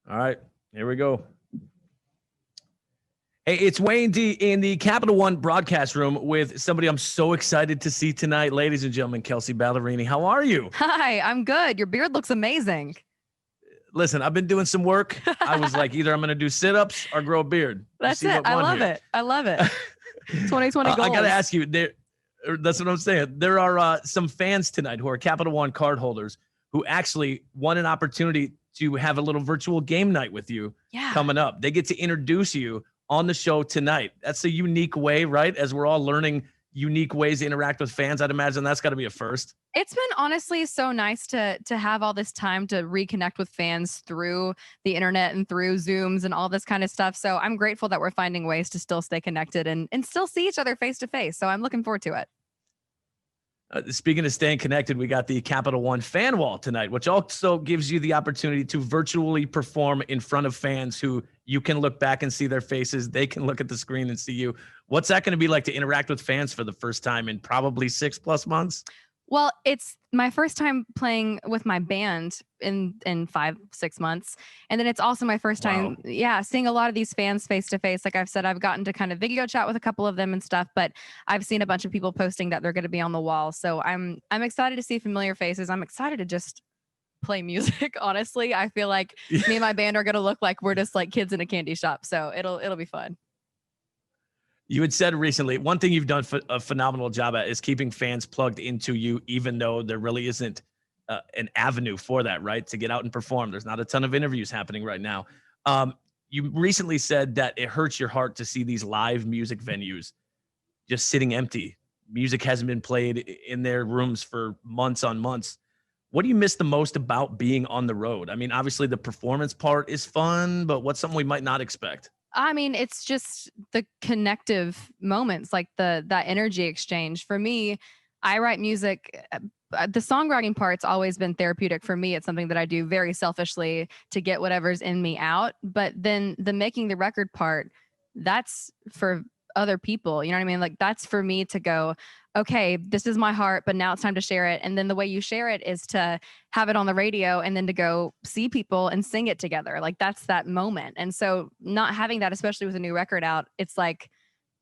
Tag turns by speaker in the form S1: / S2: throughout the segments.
S1: All right, here we go. Hey, it's Wayne D in the Capital One broadcast room with somebody I'm so excited to see tonight. Ladies and gentlemen, Kelsea Ballerini. How are you?
S2: Hi, I'm good. Your beard looks amazing.
S1: Listen, I've been doing some work. I was like, either I'm going to do sit-ups or grow a beard.
S2: That's it. I love it. I love it. 2020 goals.
S1: I got to ask you, that's what I'm saying. There are some fans tonight who are Capital One card holders who actually won an opportunity to have a little virtual game night with you coming up. They get to introduce you on the show tonight. That's a unique way, right? As we're all learning unique ways to interact with fans, I'd imagine that's got to be a first.
S2: It's been honestly so nice to have all this time to reconnect with fans through the internet and through Zooms and all this kind of stuff. So I'm grateful that we're finding ways to still stay connected and still see each other face to face. So I'm looking forward to it.
S1: Speaking of staying connected, we got the Capital One fan wall tonight, which also gives you the opportunity to virtually perform in front of fans who you can look back and see their faces. They can look at the screen and see you. What's that going to be like to interact with fans for the first time in probably 6+ months?
S2: Well, it's my first time playing with my band in 5-6 months. And then it's also my first time, seeing a lot of these fans face to face. Like I've said, I've gotten to kind of video chat with a couple of them and stuff, but I've seen a bunch of people posting that they're going to be on the wall. So I'm excited to see familiar faces. I'm excited to just play music. Honestly, I feel like me and my band are going to look like we're just like kids in a candy shop. So it'll be fun.
S1: You had said recently, one thing you've done a phenomenal job at is keeping fans plugged into you, even though there really isn't an avenue for that, right? To get out and perform. There's not a ton of interviews happening right now. You recently said that it hurts your heart to see these live music venues just sitting empty. Music hasn't been played in their rooms for months on months. What do you miss the most about being on the road? I mean, obviously the performance part is fun, but what's something we might not expect?
S2: I mean, it's just the connective moments, like that energy exchange. For me, I write music. The songwriting part's always been therapeutic for me. It's something that I do very selfishly to get whatever's in me out. But then the making the record part, that's for other people. You know what I mean? Like that's for me to go, okay, this is my heart, but now it's time to share it. And then the way you share it is to have it on the radio and then to go see people and sing it together. Like that's that moment. And so not having that, especially with a new record out, it's like,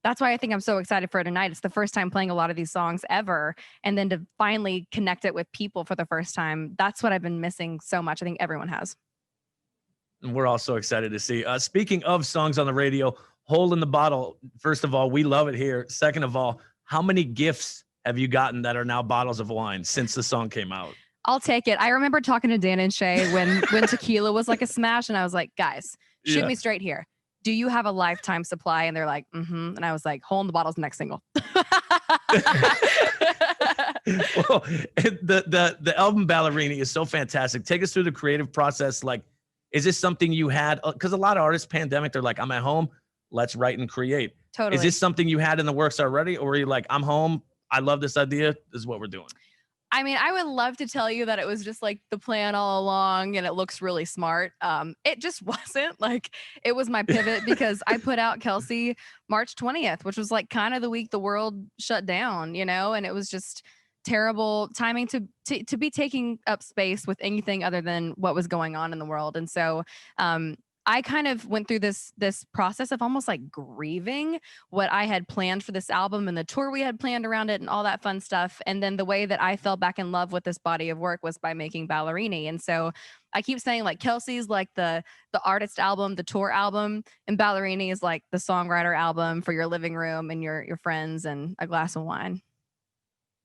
S2: that's why I think I'm so excited for tonight. It's the first time playing a lot of these songs ever. And then to finally connect it with people for the first time, that's what I've been missing so much. I think everyone has.
S1: And we're all so excited to see. Speaking of songs on the radio, Hole in the Bottle. First of all, we love it here. Second of all, how many gifts have you gotten that are now bottles of wine since the song came out?
S2: I'll take it. I remember talking to Dan and Shay when tequila was like a smash, and I was like, guys, shoot me straight here. Do you have a lifetime supply? And they're like, mm-hmm. And I was like, Hole in the Bottle's next single.
S1: Well, the album Ballerini is so fantastic. Take us through the creative process. Like, is this something you had? Because a lot of artists, pandemic, they're like, I'm at home. Let's write and create.
S2: Totally.
S1: Is this something you had in the works already? Or were you like, I'm home. I love this idea. This is what we're doing.
S2: I mean, I would love to tell you that it was just like the plan all along and it looks really smart. It just wasn't. Like, it was my pivot because I put out Kelsea March 20th, which was like kind of the week the world shut down, you know, and it was just terrible timing to be taking up space with anything other than what was going on in the world. And so I kind of went through this process of almost like grieving what I had planned for this album and the tour we had planned around it and all that fun stuff. And then the way that I fell back in love with this body of work was by making Ballerini. And so I keep saying like Kelsea's like the artist album, the tour album, and Ballerini is like the songwriter album for your living room and your friends and a glass of wine.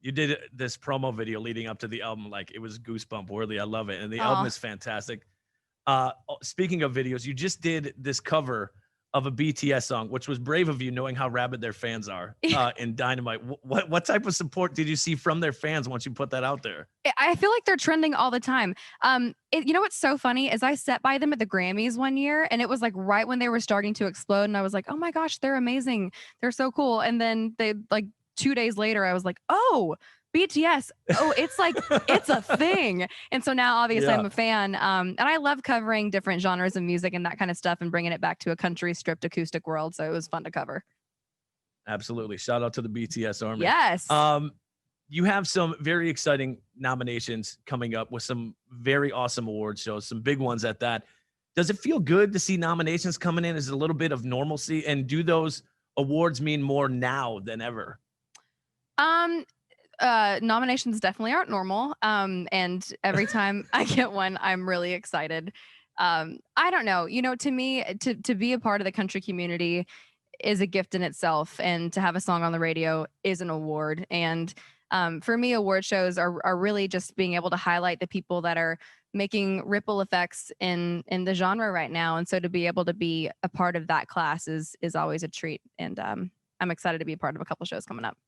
S1: You did this promo video leading up to the album. Like, it was goosebump worthy. I love it. And the album is fantastic. Speaking of videos, you just did this cover of a BTS song, which was brave of you, knowing how rabid their fans are in Dynamite. What type of support did you see from their fans once you put that out there?
S2: I feel like they're trending all the time. You know what's so funny is I sat by them at the Grammys one year, and it was like right when they were starting to explode, and I was like, oh my gosh, they're amazing. They're so cool. And then they like 2 days later, I was like, oh, BTS. Oh, it's like, it's a thing. And so now obviously I'm a fan. And I love covering different genres of music and that kind of stuff and bringing it back to a country stripped acoustic world. So it was fun to cover.
S1: Absolutely. Shout out to the BTS Army.
S2: Yes.
S1: You have some very exciting nominations coming up with some very awesome award shows, some big ones at that. Does it feel good to see nominations coming in as a little bit of normalcy? And do those awards mean more now than ever?
S2: Um, Nominations definitely aren't normal. And every time I get one, I'm really excited. I don't know, to me, to be a part of the country community is a gift in itself, and to have a song on the radio is an award. And for me, award shows are really just being able to highlight the people that are making ripple effects in the genre right now. And so to be able to be a part of that class is always a treat. And I'm excited to be a part of a couple shows coming up.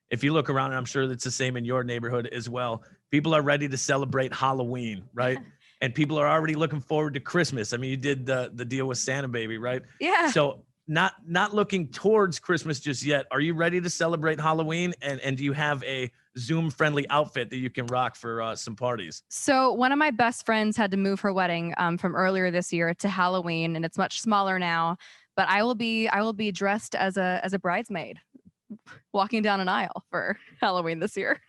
S1: If you look around, and I'm sure that's the same in your neighborhood as well, people are ready to celebrate Halloween, right? And people are already looking forward to Christmas. I mean, you did the deal with Santa Baby, right?
S2: Yeah.
S1: So not looking towards Christmas just yet. Are you ready to celebrate Halloween? And do you have a Zoom friendly outfit that you can rock for some parties?
S2: So one of my best friends had to move her wedding from earlier this year to Halloween, and it's much smaller now. But I will be dressed as a bridesmaid, walking down an aisle for Halloween this year.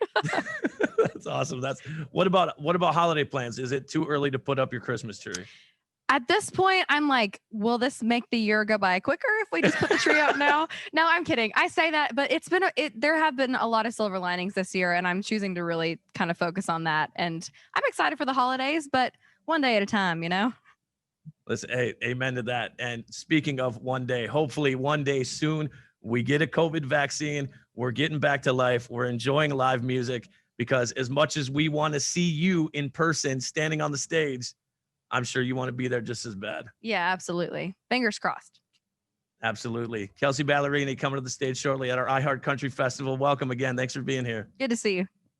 S1: That's awesome. What about holiday plans? Is it too early to put up your Christmas tree?
S2: At this point, I'm like, will this make the year go by quicker if we just put the tree up now? No, I'm kidding. I say that, but there have been a lot of silver linings this year, and I'm choosing to really kind of focus on that. And I'm excited for the holidays, but one day at a time,
S1: Listen, hey, amen to that. And speaking of one day, hopefully one day soon, we get a COVID vaccine. We're getting back to life. We're enjoying live music, because as much as we want to see you in person standing on the stage, I'm sure you want to be there just as bad.
S2: Yeah, absolutely. Fingers crossed.
S1: Absolutely. Kelsea Ballerini coming to the stage shortly at our iHeartCountry Festival. Welcome again. Thanks for being here.
S2: Good to see you.